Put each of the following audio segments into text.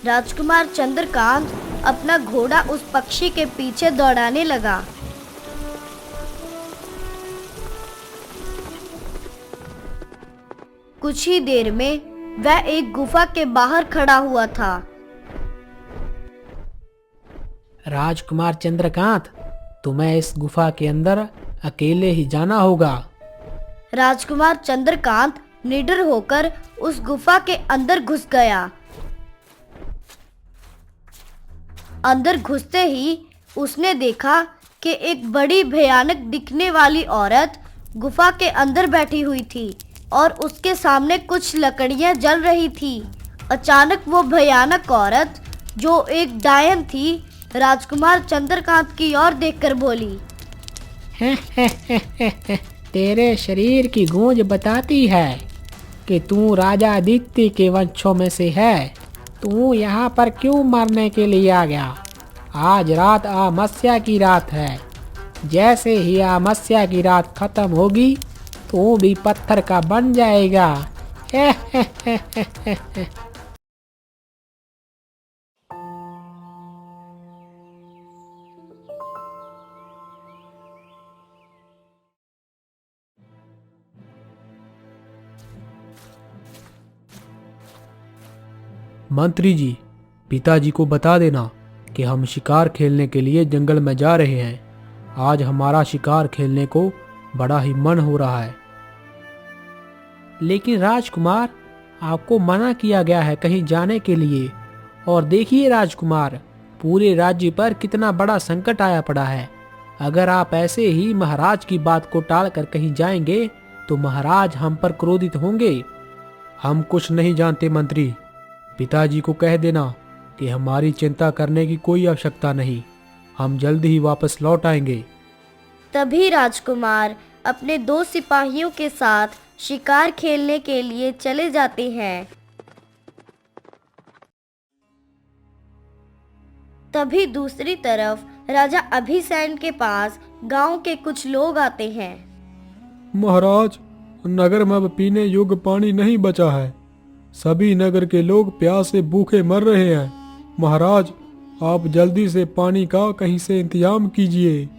राजकुमार चंद्रकांत अपना घोड़ा उस पक्षी के पीछे दौड़ाने लगा। कुछ ही देर में वह एक गुफा के बाहर खड़ा हुआ था। राजकुमार चंद्रकांत, तुम्हें इस गुफा के अंदर अकेले ही जाना होगा। राजकुमार चंद्रकांत निडर होकर उस गुफा के अंदर घुस गया। अंदर घुसते ही उसने देखा कि एक बड़ी भयानक दिखने वाली औरत गुफा के अंदर बैठी हुई थी और उसके सामने कुछ लकड़ियां जल रही थी। अचानक वो भयानक औरत, जो एक डायन थी, राजकुमार चंद्रकांत की ओर देखकर बोली, तेरे शरीर की गूंज बताती है कि तू राजा आदित्य के वंशों में से है। तू यहाँ पर क्यों मरने के लिए आ गया? आज रात अमावस्या की रात है। जैसे ही अमावस्या की रात खत्म होगी तू भी पत्थर का बन जाएगा। मंत्री जी, पिताजी को बता देना कि हम शिकार खेलने के लिए जंगल में जा रहे हैं। आज हमारा शिकार खेलने को बड़ा ही मन हो रहा है। लेकिन राजकुमार, आपको मना किया गया है कहीं जाने के लिए। और देखिए राजकुमार, पूरे राज्य पर कितना बड़ा संकट आया पड़ा है। अगर आप ऐसे ही महाराज की बात को टालकर कहीं जाएंगे तो महाराज हम पर क्रोधित होंगे। हम कुछ नहीं जानते मंत्री। पिताजी को कह देना कि हमारी चिंता करने की कोई आवश्यकता नहीं। हम जल्द ही वापस लौट आएंगे। तभी राजकुमार अपने 2 सिपाहियों के साथ शिकार खेलने के लिए चले जाते हैं। तभी दूसरी तरफ राजा अभिसैन के पास गांव के कुछ लोग आते हैं। महाराज, नगर में अब पीने योग्य पानी नहीं बचा है। सभी नगर के लोग प्यास से भूखे मर रहे हैं। महाराज, आप जल्दी से पानी का कहीं से इंतजाम कीजिए।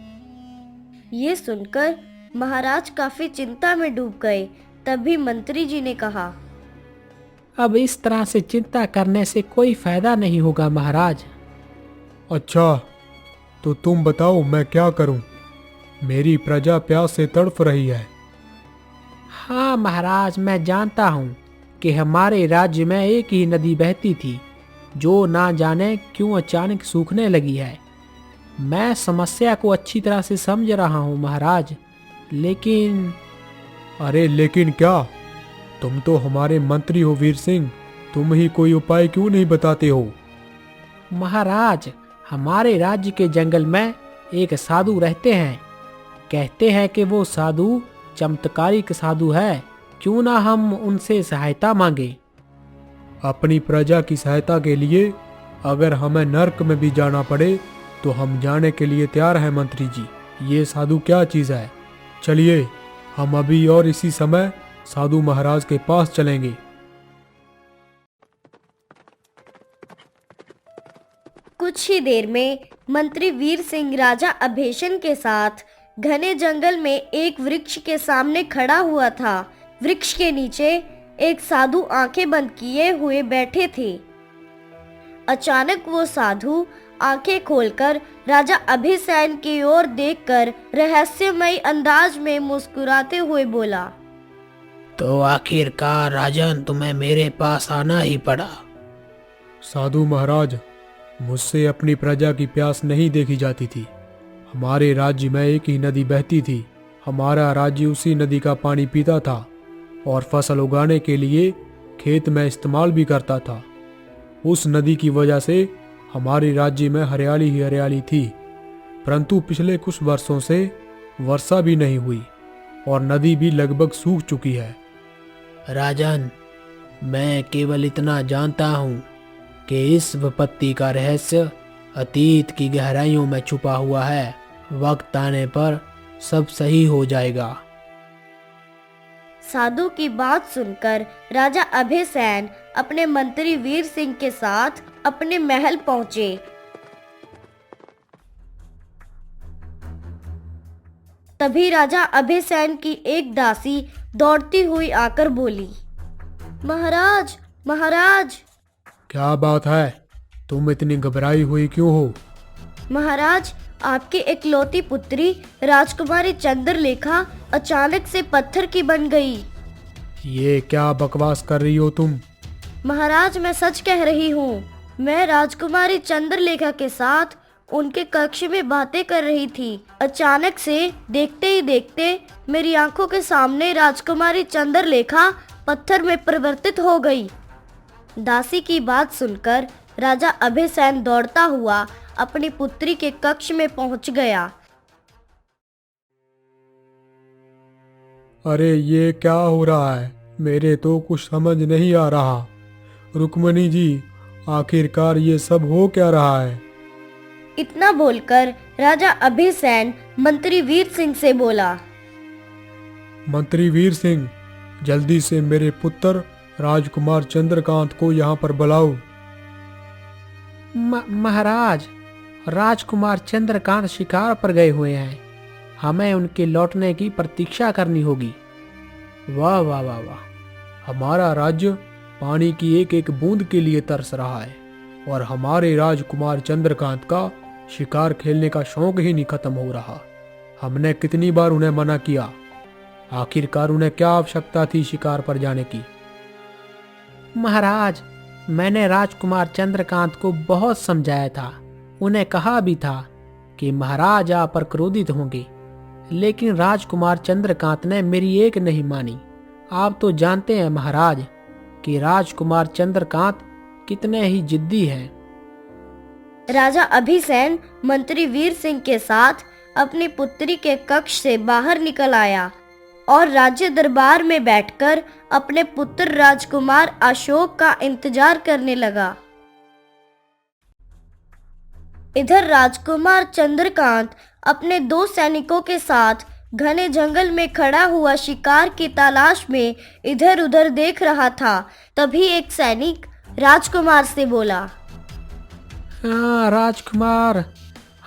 ये सुनकर महाराज काफी चिंता में डूब गए। तभी मंत्री जी ने कहा, अब इस तरह से चिंता करने से कोई फायदा नहीं होगा महाराज। अच्छा, तो तुम बताओ मैं क्या करूं? मेरी प्रजा प्यास से तड़प रही है। हाँ महाराज, मैं जानता हूँ कि हमारे राज्य में एक ही नदी बहती थी जो ना जाने क्यों अचानक सूखने लगी है। मैं समस्या को अच्छी तरह से समझ रहा हूँ महाराज, लेकिन। अरे लेकिन क्या? तुम तो हमारे मंत्री हो वीर सिंह। तुम ही कोई उपाय क्यों नहीं बताते हो? महाराज, हमारे राज्य के जंगल में एक साधु रहते हैं। कहते हैं कि वो साधु चमत्कारिक साधु है। क्यों ना हम उनसे सहायता मांगे? अपनी प्रजा की सहायता के लिए अगर हमें नर्क में भी जाना पड़े तो हम जाने के लिए तैयार हैं मंत्री जी। ये साधु क्या चीज है? चलिए, हम अभी और इसी समय साधु महाराज के पास चलेंगे। कुछ ही देर में मंत्री वीर सिंह राजा अभेशन के साथ घने जंगल में एक वृक्ष के सामने खड़ा हुआ था। वृक्ष के नीचे एक साधु आंखें बंद किए हुए बैठे थे। अचानक वो साधु आंखें खोलकर राजा अभिसैन की ओर देखकर रहस्यमयी अंदाज में मुस्कुराते हुए बोला, तो आखिरकार राजन, तुम्हें मेरे पास आना ही पड़ा। साधु महाराज, मुझसे अपनी प्रजा की प्यास नहीं देखी जाती थी। हमारे राज्य में एक ही नदी बहती थी। हमारा राज्य उसी नदी का पानी पीता था और फसल उगाने के लिए खेत में इस्तेमाल भी करता था। उस नदी की वजह से हमारे राज्य में हरियाली ही हरियाली थी। परंतु पिछले कुछ वर्षों से वर्षा भी नहीं हुई और नदी भी लगभग सूख चुकी है। राजन, मैं केवल इतना जानता हूँ कि इस विपत्ति का रहस्य अतीत की गहराइयों में छुपा हुआ है। वक्त आने पर सब सही हो जाएगा। साधु की बात सुनकर राजा अभिसैन अपने मंत्री वीर सिंह के साथ अपने महल पहुंचे। तभी राजा अभिसैन की एक दासी दौड़ती हुई आकर बोली, महाराज, महाराज। क्या बात है? तुम इतनी घबराई हुई क्यों हो? महाराज, आपकी इकलौती पुत्री राजकुमारी चंद्रलेखा अचानक से पत्थर की बन गई। ये क्या बकवास कर रही हो तुम? महाराज, मैं सच कह रही हूँ। मैं राजकुमारी चंद्रलेखा के साथ उनके कक्ष में बातें कर रही थी। अचानक से देखते ही देखते मेरी आंखों के सामने राजकुमारी चंद्रलेखा पत्थर में परिवर्तित हो गई। दासी की बात सुनकर राजा अभिसैन दौड़ता हुआ अपनी पुत्री के कक्ष में पहुंच गया। अरे ये क्या हो रहा है? मेरे तो कुछ समझ नहीं आ रहा। रुक्मणी जी, आखिरकार ये सब हो क्या रहा है? इतना बोलकर राजा अभिसैन मंत्री वीर सिंह से बोला, मंत्री वीर सिंह, जल्दी से मेरे पुत्र राजकुमार चंद्रकांत को यहाँ पर बुलाओ। महाराज, राजकुमार चंद्रकांत शिकार पर गए हुए हैं। हमें उनके लौटने की प्रतीक्षा करनी होगी। वाह वाह वाह वाह! हमारा राज्य पानी की एक एक बूंद के लिए तरस रहा है और हमारे राजकुमार चंद्रकांत का शिकार खेलने का शौक ही नहीं खत्म हो रहा। हमने कितनी बार उन्हें मना किया, आखिरकार उन्हें क्या आवश्यकता थी शिकार पर जाने की? महाराज, मैंने राजकुमार चंद्रकांत को बहुत समझाया था। उन्हें कहा भी था कि महाराज आप पर क्रोधित होंगे, लेकिन राजकुमार चंद्रकांत ने मेरी एक नहीं मानी। आप तो जानते हैं महाराज कि राजकुमार चंद्रकांत कितने ही जिद्दी हैं। राजा अभिसैन मंत्री वीर सिंह के साथ अपनी पुत्री के कक्ष से बाहर निकल आया और राज्य दरबार में बैठकर अपने पुत्र राजकुमार अशोक का इंतजार करने लगा। इधर राजकुमार चंद्रकांत अपने 2 सैनिकों के साथ घने जंगल में खड़ा हुआ शिकार की तलाश में इधर उधर देख रहा था। तभी एक सैनिक राजकुमार से बोला, हाँ राजकुमार,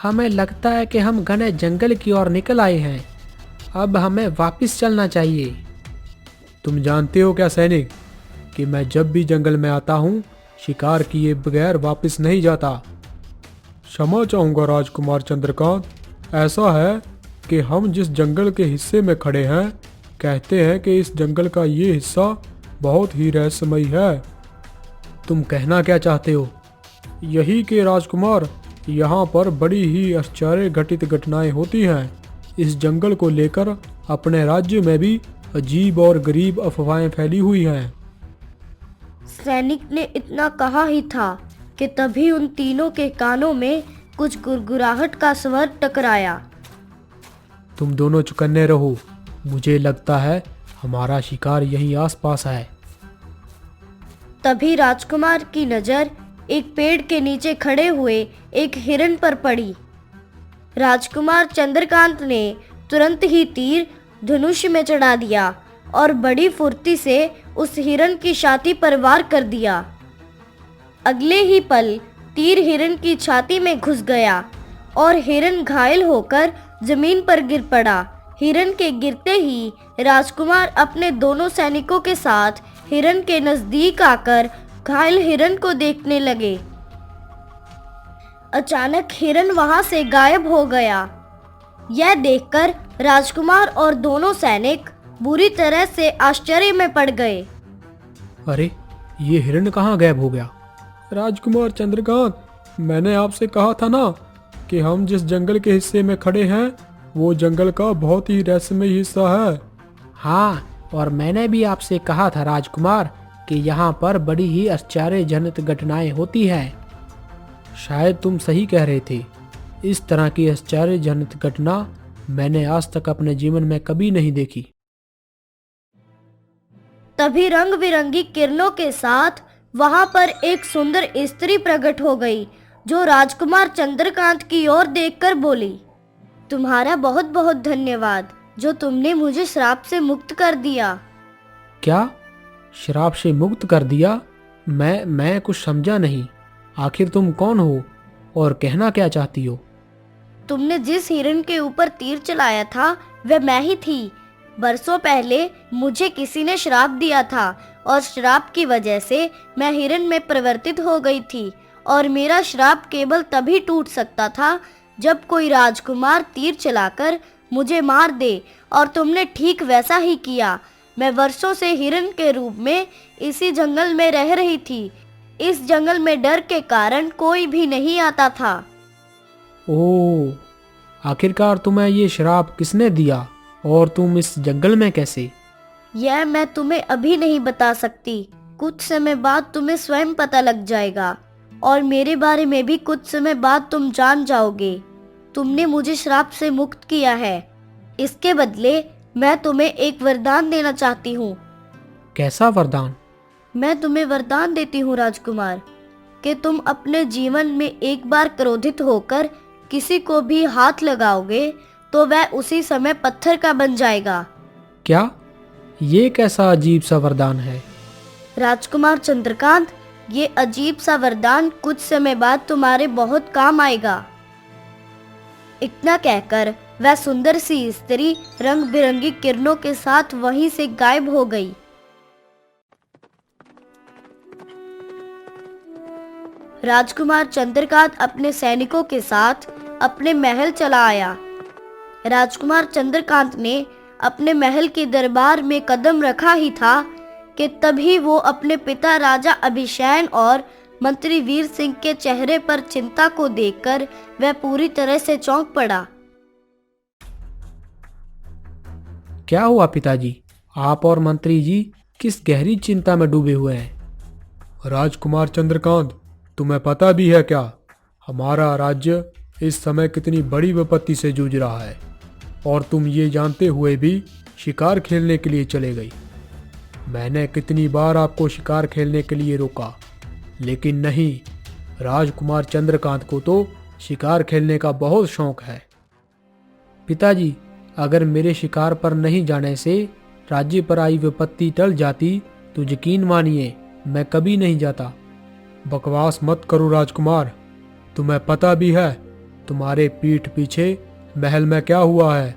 हमें लगता है कि हम घने जंगल की ओर निकल आए हैं। अब हमें वापस चलना चाहिए। तुम जानते हो क्या सैनिक कि मैं जब भी जंगल में आता हूँ शिकार किए बगैर वापस नहीं जाता। क्षमा चाहूँगा राजकुमार चंद्रकांत, ऐसा है कि हम जिस जंगल के हिस्से में खड़े हैं, कहते हैं कि इस जंगल का ये हिस्सा बहुत ही रहस्यमयी है। तुम कहना क्या चाहते हो? यही कि राजकुमार, यहाँ पर बड़ी ही आश्चर्य घटित घटनाएं होती हैं। इस जंगल को लेकर अपने राज्य में भी अजीब और गरीब अफवाहें फैली हुई हैं। सैनिक ने इतना कहा ही था कि तभी उन तीनों के कानों में कुछ गुरगुराहट का स्वर टकराया। तुम दोनों चौकन्ने रहो, मुझे लगता है हमारा शिकार यहीं आसपास है। तभी राजकुमार की नजर एक पेड़ के नीचे खड़े हुए एक हिरन पर पड़ी। राजकुमार चंद्रकांत ने तुरंत ही तीर धनुष में चढ़ा दिया और बड़ी फुर्ती से उस हिरन की छाती पर वार कर दिया। अगले ही पल तीर हिरन की छाती में घुस गया और हिरन घायल होकर जमीन पर गिर पड़ा। हिरन के गिरते ही राजकुमार अपने दोनों सैनिकों के साथ हिरन के नजदीक आकर घायल हिरन को देखने लगे। अचानक हिरन वहां से गायब हो गया। यह देखकर राजकुमार और दोनों सैनिक बुरी तरह से आश्चर्य में पड़ गए। अरे, ये हिरन कहाँ गायब हो गया? राजकुमार चंद्रकांत, मैंने आपसे कहा था ना कि हम जिस जंगल के हिस्से में खड़े हैं वो जंगल का बहुत ही रहस्यमय हिस्सा है। हाँ, और मैंने भी आपसे कहा था राजकुमार कि यहाँ पर बड़ी ही आश्चर्यजनक घटनाएं होती हैं। शायद तुम सही कह रहे थे। इस तरह की आश्चर्यजनक घटना मैंने आज तक अपने जीवन में कभी नहीं देखी। तभी रंग बिरंगी किरणों के साथ वहां पर एक सुंदर स्त्री प्रकट हो गई, जो राजकुमार चंद्रकांत की ओर देखकर बोली, तुम्हारा बहुत बहुत धन्यवाद जो तुमने मुझे श्राप से मुक्त कर दिया। क्या? श्राप से मुक्त कर दिया? मैं कुछ समझा नहीं। आखिर तुम कौन हो और कहना क्या चाहती हो? तुमने जिस हिरण के ऊपर तीर चलाया था वह मैं ही थी। बरसों पहले मुझे किसी ने श्राप दिया था और श्राप की वजह से मैं हिरण में परिवर्तित हो गई थी, और मेरा श्राप केवल तभी टूट सकता था जब कोई राजकुमार तीर चलाकर मुझे मार दे, और तुमने ठीक वैसा ही किया। मैं वर्षों से हिरण के रूप में इसी जंगल में रह रही थी। इस जंगल में डर के कारण कोई भी नहीं आता था। ओह, आखिरकार तुम्हें ये श्राप किसने दिया और तुम इस जंगल में कैसे? यह मैं तुम्हें अभी नहीं बता सकती। कुछ समय बाद तुम्हें स्वयं पता लग जाएगा, और मेरे बारे में भी कुछ समय बाद तुम जान जाओगे। तुमने मुझे श्राप से मुक्त किया है। इसके बदले मैं तुम्हें एक वरदान देना चाहती हूँ। कैसा वरदान? मैं तुम्हें वरदान देती हूँ राजकुमार, कि तुम अपने जीवन में एक बार क्रोधित होकर किसी को भी हाथ लगाओगे तो वह उसी समय पत्थर का बन जाएगा। क्या? ये कैसा अजीब सा वरदान है? राजकुमार चंद्रकांत, ये अजीब सा वरदान कुछ समय बाद तुम्हारे बहुत काम आएगा। इतना कहकर वह सुंदर सी स्त्री रंग बिरंगी किरणों के साथ वहीं से गायब हो गई। राजकुमार चंद्रकांत अपने सैनिकों के साथ अपने महल चला आया। राजकुमार चंद्रकांत ने अपने महल के दरबार में कदम रखा ही था कि तभी वो अपने पिता राजा अभिषेन और मंत्री वीर सिंह के चेहरे पर चिंता को देखकर वह पूरी तरह से चौंक पड़ा। क्या हुआ पिताजी? आप और मंत्री जी किस गहरी चिंता में डूबे हुए हैं? राजकुमार चंद्रकांत, तुम्हें पता भी है क्या, हमारा राज्य इस समय कितनी बड़ी विपत्ति से जूझ रहा है, और तुम ये जानते हुए भी शिकार खेलने के लिए चले गई। मैंने कितनी बार आपको शिकार खेलने के लिए रोका, लेकिन नहीं, राजकुमार चंद्रकांत को तो शिकार खेलने का बहुत शौक है। पिताजी, अगर मेरे शिकार पर नहीं जाने से राज्य पर आई विपत्ति टल जाती तो यकीन मानिए मैं कभी नहीं जाता। बकवास मत करो राजकुमार, तुम्हें पता भी है तुम्हारे पीठ पीछे महल में क्या हुआ है?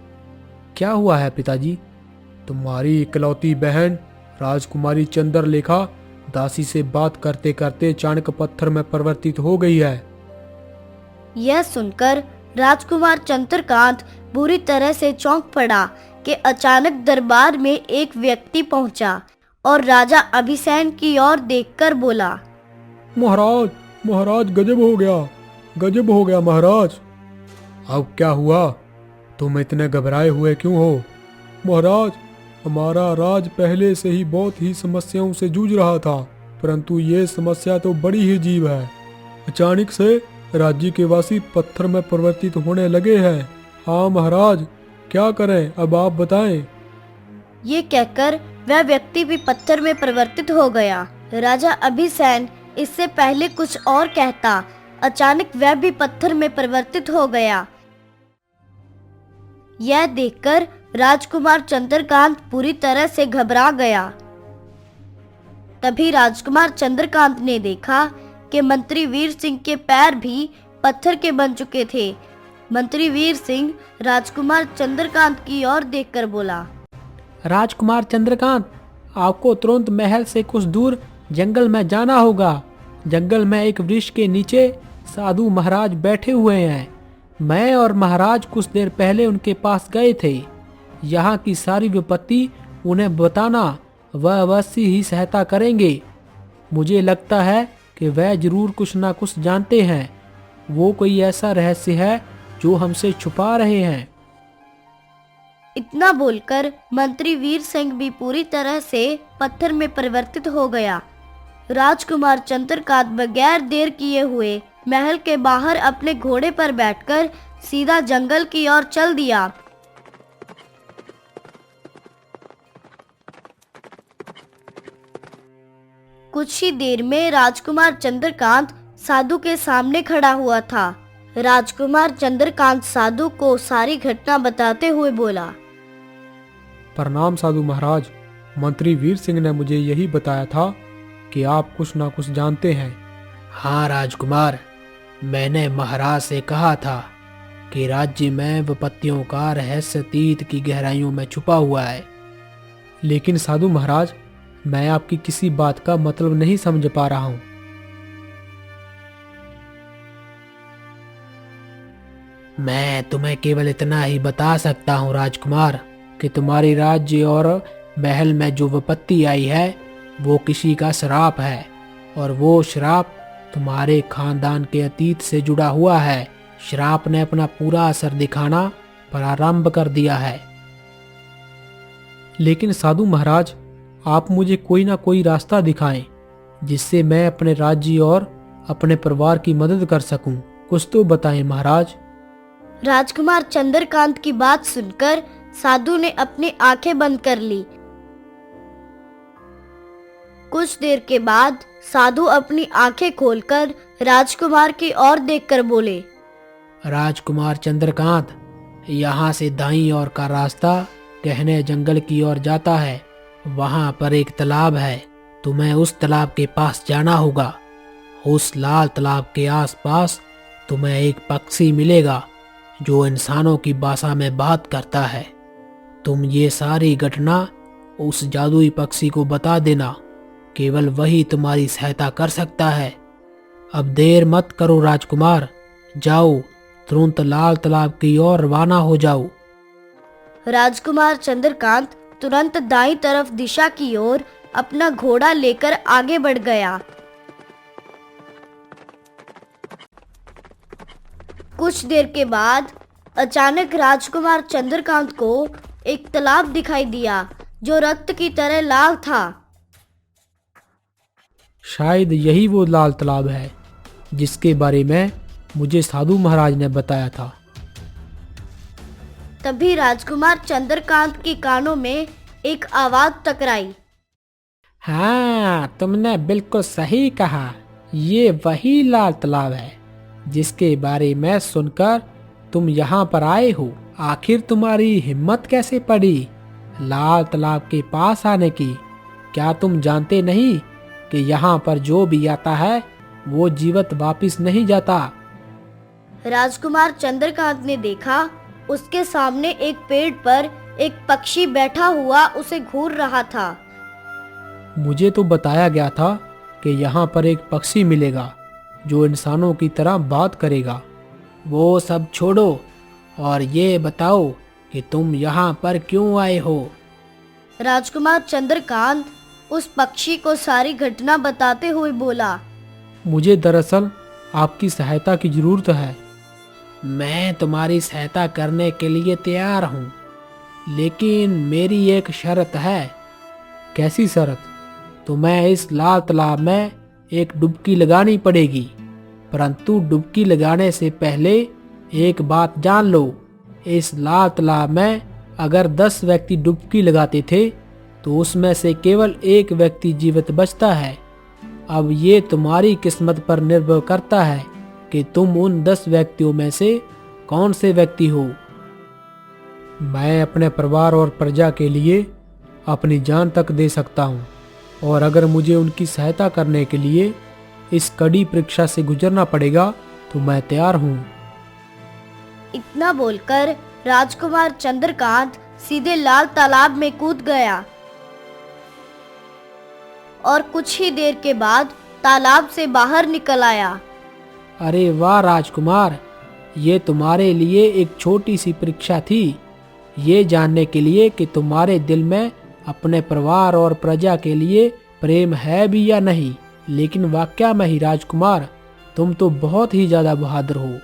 क्या हुआ है पिताजी? तुम्हारी इकलौती बहन राजकुमारी चंद्रलेखा दासी से बात करते करते चाणक पत्थर में परिवर्तित हो गई है। यह सुनकर राजकुमार चंद्रकांत बुरी तरह से चौंक पड़ा कि अचानक दरबार में एक व्यक्ति पहुंचा और राजा अभिषेन की ओर देखकर बोला, महाराज, महाराज, गजब हो गया महाराज। अब क्या हुआ? तुम इतने घबराए हुए क्यों हो? महाराज, हमारा राज पहले से ही बहुत ही समस्याओं से जूझ रहा था, परंतु ये समस्या तो बड़ी ही अजीब है। अचानक से राज्य के वासी पत्थर में परिवर्तित होने लगे हैं। हाँ महाराज, क्या करें, अब आप बताएं। ये कहकर वह व्यक्ति भी पत्थर में परिवर्तित हो गया। राजा अभिषेन इससे पहले कुछ और कहता, अचानक वह भी पत्थर में परिवर्तित हो गया। यह देखकर राजकुमार चंद्रकांत पूरी तरह से घबरा गया। तभी राजकुमार चंद्रकांत ने देखा कि मंत्री वीर सिंह के पैर भी पत्थर के बन चुके थे। मंत्री वीर सिंह राजकुमार चंद्रकांत की ओर देखकर बोला, राजकुमार चंद्रकांत, आपको तुरंत महल से कुछ दूर जंगल में जाना होगा। जंगल में एक वृक्ष के नीचे साधु महाराज बैठे हुए हैं। मैं और महाराज कुछ देर पहले उनके पास गए थे। यहाँ की सारी विपत्ति उन्हें बताना, वह अवश्य ही सहायता करेंगे। मुझे लगता है कि वह जरूर कुछ ना कुछ जानते हैं। वो कोई ऐसा रहस्य है जो हमसे छुपा रहे हैं। इतना बोलकर मंत्री वीर सिंह भी पूरी तरह से पत्थर में परिवर्तित हो गया। राजकुमार चंद्रकांत बगैर देर किए हुए महल के बाहर अपने घोड़े पर बैठकर सीधा जंगल की ओर चल दिया। कुछ ही देर में राजकुमार चंद्रकांत साधु के सामने खड़ा हुआ था। राजकुमार चंद्रकांत साधु को सारी घटना बताते हुए बोला, प्रणाम साधु महाराज, मंत्री वीर सिंह ने मुझे यही बताया था कि आप कुछ ना कुछ जानते हैं। हाँ राजकुमार, मैंने महाराज से कहा था कि राज्य में विपत्तियों का रहस्य अतीत की गहराइयों में छुपा हुआ है। लेकिन साधु महाराज, मैं आपकी किसी बात का मतलब नहीं समझ पा रहा हूँ। मैं तुम्हें केवल इतना ही बता सकता हूँ राजकुमार कि तुम्हारी राज्य और महल में जो विपत्ति आई है वो किसी का श्राप है, और वो श्राप तुम्हारे खानदान के अतीत से जुड़ा हुआ है। श्राप ने अपना पूरा असर दिखाना प्रारंभ कर दिया है। लेकिन साधु महाराज, आप मुझे कोई ना कोई रास्ता दिखाएं जिससे मैं अपने राज्य और अपने परिवार की मदद कर सकूं। कुछ तो बताएं महाराज। राजकुमार चंद्रकांत की बात सुनकर साधु ने अपनी आंखें बंद कर ली। कुछ देर के बाद साधु अपनी आंखें खोलकर राजकुमार की ओर देखकर बोले, राजकुमार चंद्रकांत, यहाँ से दाईं ओर का रास्ता गहने जंगल की ओर जाता है। वहाँ पर एक तालाब है, तुम्हें उस तालाब के पास जाना होगा। उस लाल तालाब के आसपास तुम्हें एक पक्षी मिलेगा जो इंसानों की भाषा में बात करता है। तुम ये सारी घटना उस जादुई पक्षी को बता देना, केवल वही तुम्हारी सहायता कर सकता है। अब देर मत करो राजकुमार, जाओ तुरंत लाल तालाब की ओर रवाना हो जाओ। राजकुमार चंद्रकांत तुरंत दाईं तरफ दिशा की ओर अपना घोड़ा लेकर आगे बढ़ गया। कुछ देर के बाद अचानक राजकुमार चंद्रकांत को एक तालाब दिखाई दिया जो रक्त की तरह लाल था। शायद यही वो लाल तालाब है जिसके बारे में मुझे साधु महाराज ने बताया था। तभी राजकुमार चंद्रकांत के कानों में एक आवाज टकराई। हाँ, तुमने बिल्कुल सही कहा। ये वही लाल तालाब है जिसके बारे में सुनकर तुम यहाँ पर आए हो। आखिर तुम्हारी हिम्मत कैसे पड़ी लाल तालाब के पास आने की? क्या तुम जानते नहीं कि यहाँ पर जो भी आता है वो जीवित वापस नहीं जाता? राजकुमार चंद्रकांत ने देखा उसके सामने एक पेड़ पर एक पक्षी बैठा हुआ उसे घूर रहा था। मुझे तो बताया गया था कि यहाँ पर एक पक्षी मिलेगा जो इंसानों की तरह बात करेगा। वो सब छोड़ो और ये बताओ कि तुम यहाँ पर क्यों आए हो? राजकुमार चंद्रकांत उस पक्षी को सारी घटना बताते हुए बोला, मुझे दरअसल आपकी सहायता की जरूरत है। मैं तुम्हारी सहायता करने के लिए तैयार हूँ, लेकिन मेरी एक शर्त है। कैसी शर्त? तुम्हें इस लाल तालाब में एक डुबकी लगानी पड़ेगी, परंतु डुबकी लगाने से पहले एक बात जान लो। इस लाल तालाब में अगर 10 व्यक्ति डुबकी लगाते थे तो उसमें से केवल एक व्यक्ति जीवित बचता है। अब ये तुम्हारी किस्मत पर निर्भर करता है कि तुम उन 10 व्यक्तियों में से कौन से व्यक्ति हो। मैं अपने परिवार और प्रजा के लिए अपनी जान तक दे सकता हूँ, और अगर मुझे उनकी सहायता करने के लिए इस कड़ी परीक्षा से गुजरना पड़ेगा तो मैं तैयार हूँ। इतना बोलकर राजकुमार चंद्रकांत सीधे लाल तालाब में कूद गया और कुछ ही देर के बाद तालाब से बाहर निकल आया। अरे वाह राजकुमार, ये तुम्हारे लिए एक छोटी सी परीक्षा थी, ये जानने के लिए कि तुम्हारे दिल में अपने परिवार और प्रजा के लिए प्रेम है भी या नहीं। लेकिन वाकया में ही राजकुमार, तुम तो बहुत ही ज्यादा बहादुर हो।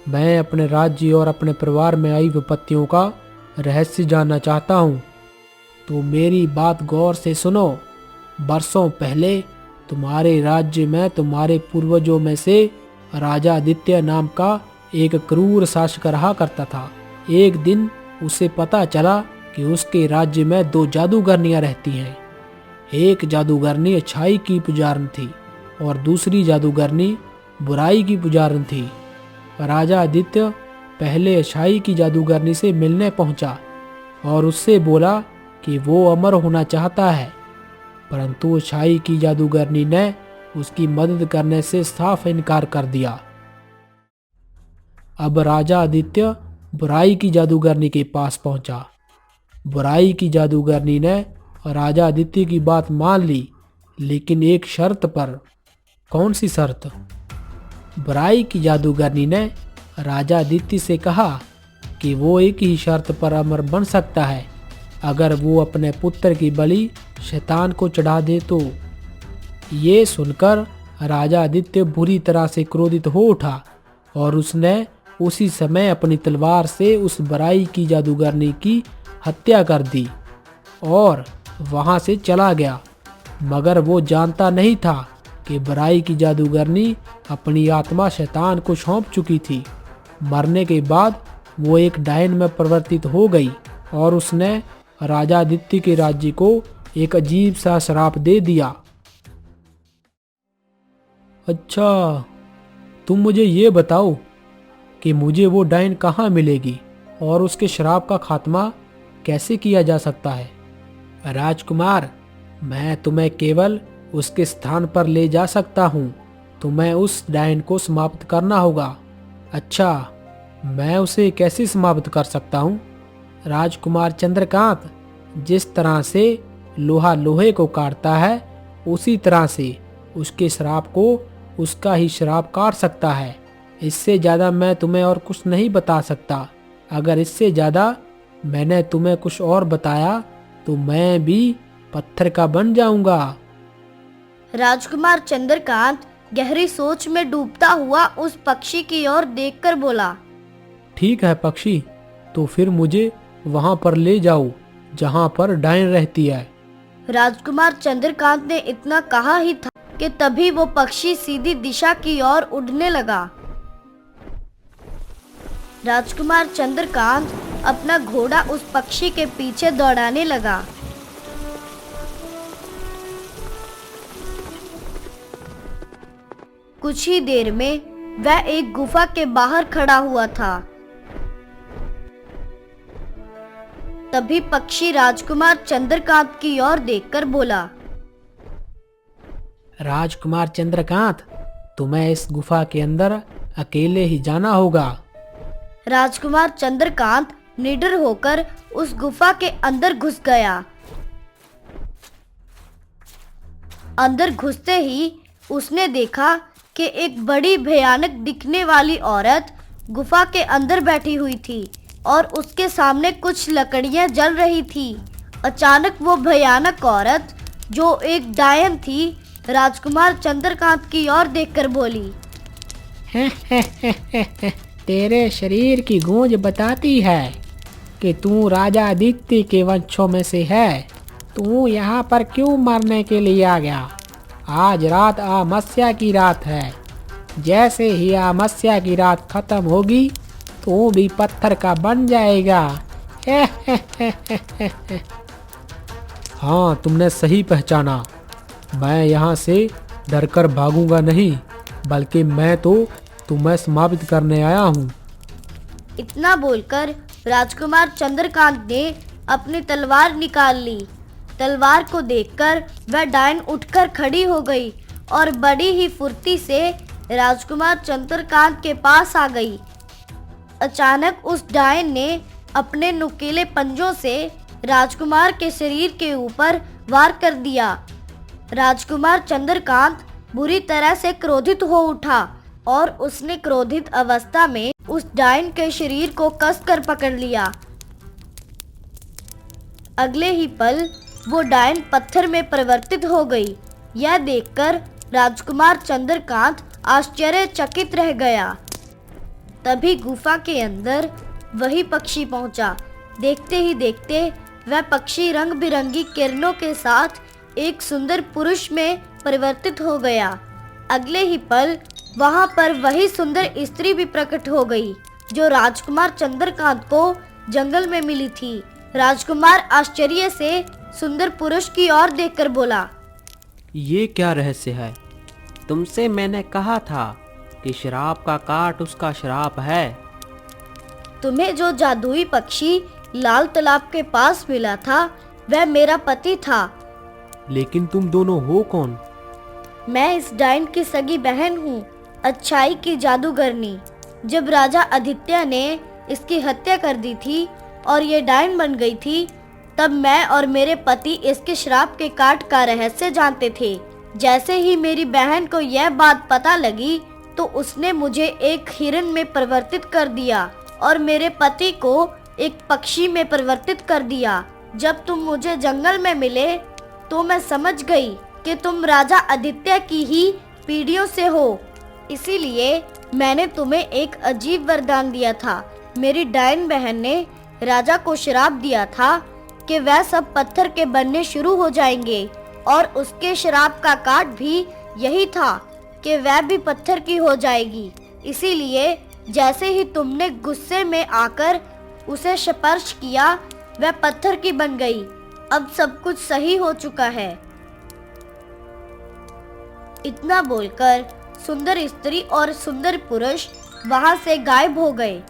मैं अपने राज्य और अपने परिवार में आई विपत्तियों का रहस्य जानना चाहता हूँ। तो मेरी बात गौर से सुनो। बरसों पहले तुम्हारे राज्य में तुम्हारे पूर्वजों में से राजा आदित्य नाम का एक क्रूर शासक रहा करता था। एक दिन उसे पता चला कि उसके राज्य में 2 जादूगरनियां रहती हैं। एक जादूगरनी अच्छाई की पुजारन थी और दूसरी जादूगरनी बुराई की पुजारन थी। राजा आदित्य पहले अच्छाई की जादूगरनी से मिलने पहुंचा और उससे बोला कि वो अमर होना चाहता है, परंतु शाही की जादूगरनी ने उसकी मदद करने से साफ इनकार कर दिया। अब राजा आदित्य बुराई की जादूगरनी के पास पहुंचा। बुराई की जादूगरनी ने राजा आदित्य की बात मान ली, लेकिन एक शर्त पर। कौन सी शर्त? बुराई की जादूगरनी ने राजा आदित्य से कहा कि वो एक ही शर्त पर अमर बन सकता है, अगर वो अपने पुत्र की बलि शैतान को चढ़ा दे तो। ये सुनकर राजा आदित्य बुरी तरह से क्रोधित हो उठा और उसने उसी समय अपनी तलवार से उस बुराई की जादूगरनी की हत्या कर दी और वहां से चला गया। मगर वो जानता नहीं था कि बुराई की जादूगरनी अपनी आत्मा शैतान को सौंप चुकी थी। मरने के बाद वो एक डायन में परिवर्तित हो गई और उसने राजा आदित्य के राज्य को एक अजीब सा श्राप दे दिया। अच्छा, तुम मुझे ये बताओ कि मुझे वो डायन कहाँ मिलेगी और उसके श्राप का खात्मा कैसे किया जा सकता है? राजकुमार, मैं तुम्हें केवल उसके स्थान पर ले जा सकता हूँ। तुम्हें उस डायन को समाप्त करना होगा। अच्छा, मैं उसे कैसे समाप्त कर सकता हूँ? राजकुमार चंद्रकांत, जिस तरह से लोहा लोहे को काटता है, उसी तरह से उसके श्राप को उसका ही श्राप काट सकता है। इससे ज़्यादा मैं तुम्हें और कुछ नहीं बता सकता। अगर इससे ज़्यादा मैंने तुम्हें कुछ और बताया तो मैं भी पत्थर का बन जाऊंगा। राजकुमार चंद्रकांत गहरी सोच में डूबता हुआ उस पक्षी की ओर देखकर बोला, ठीक है पक्षी, तो फिर मुझे वहां पर ले जाओ जहां पर डायन रहती है। राजकुमार चंद्रकांत ने इतना कहा ही था कि तभी वो पक्षी सीधी दिशा की ओर उड़ने लगा। राजकुमार चंद्रकांत अपना घोड़ा उस पक्षी के पीछे दौड़ाने लगा। कुछ ही देर में वह एक गुफा के बाहर खड़ा हुआ था। तभी पक्षी राजकुमार चंद्रकांत की ओर देखकर बोला, राजकुमार चंद्रकांत, तुम्हें इस गुफा के अंदर अकेले ही जाना होगा। राजकुमार चंद्रकांत निडर होकर उस गुफा के अंदर घुस गया। अंदर घुसते ही उसने देखा कि एक बड़ी भयानक दिखने वाली औरत गुफा के अंदर बैठी हुई थी और उसके सामने कुछ लकड़ियां जल रही थी। अचानक वो भयानक औरत, जो एक डायन थी, राजकुमार चंद्रकांत की ओर देखकर बोली, तेरे शरीर की गूंज बताती है कि तू राजा आदित्य के वंशों में से है। तू यहाँ पर क्यों मरने के लिए आ गया? आज रात अमावस्या की रात है। जैसे ही अमावस्या की रात खत्म होगी तू भी पत्थर का बन जाएगा। हाँ, तुमने सही पहचाना। मैं यहाँ से डरकर भागूंगा नहीं, बल्कि मैं तो तुम्हें समाप्त करने आया हूँ। इतना बोलकर राजकुमार चंद्रकांत ने अपनी तलवार निकाल ली। तलवार को देखकर वह डायन उठकर खड़ी हो गई और बड़ी ही फुर्ती से राजकुमार चंद्रकांत के पास आ गई। अचानक उस डायन ने अपने नुकीले पंजों से राजकुमार के शरीर के ऊपर वार कर दिया। राजकुमार चंद्रकांत बुरी तरह से क्रोधित हो उठा और उसने क्रोधित अवस्था में उस डायन के शरीर को कसकर पकड़ लिया। अगले ही पल वो डायन पत्थर में परिवर्तित हो गई। यह देखकर राजकुमार चंद्रकांत आश्चर्यचकित रह गया। तभी गुफा के अंदर वही पक्षी पहुंचा। देखते ही देखते वह पक्षी रंग बिरंगी किरणों के साथ एक सुंदर पुरुष में परिवर्तित हो गया। अगले ही पल वहां पर वही सुंदर स्त्री भी प्रकट हो गई, जो राजकुमार चंद्रकांत को जंगल में मिली थी। राजकुमार आश्चर्य से सुंदर पुरुष की ओर देखकर बोला, ये क्या रहस्य है? तुमसे मैंने कहा था कि श्राप का काट उसका श्राप है। तुम्हें जो जादुई पक्षी लाल तालाब के पास मिला था, वह मेरा पति था। लेकिन तुम दोनों हो कौन? मैं इस डायन की सगी बहन हूँ, अच्छाई की जादूगरनी। जब राजा आदित्य ने इसकी हत्या कर दी थी और ये डायन बन गई थी, तब मैं और मेरे पति इसके श्राप के काट का रहस्य जानते थे। जैसे ही मेरी बहन को यह बात पता लगी तो उसने मुझे एक हिरन में परिवर्तित कर दिया और मेरे पति को एक पक्षी में परिवर्तित कर दिया। जब तुम मुझे जंगल में मिले तो मैं समझ गई कि तुम राजा आदित्य की ही पीढ़ियों से हो। इसीलिए मैंने तुम्हें एक अजीब वरदान दिया था। मेरी डायन बहन ने राजा को श्राप दिया था कि वह सब पत्थर के बनने शुरू हो जाएंगे और उसके श्राप का काट भी यही था कि वह भी पत्थर की हो जाएगी। इसीलिए जैसे ही तुमने गुस्से में आकर उसे स्पर्श किया, वह पत्थर की बन गई। अब सब कुछ सही हो चुका है। इतना बोलकर सुंदर स्त्री और सुंदर पुरुष वहां से गायब हो गए।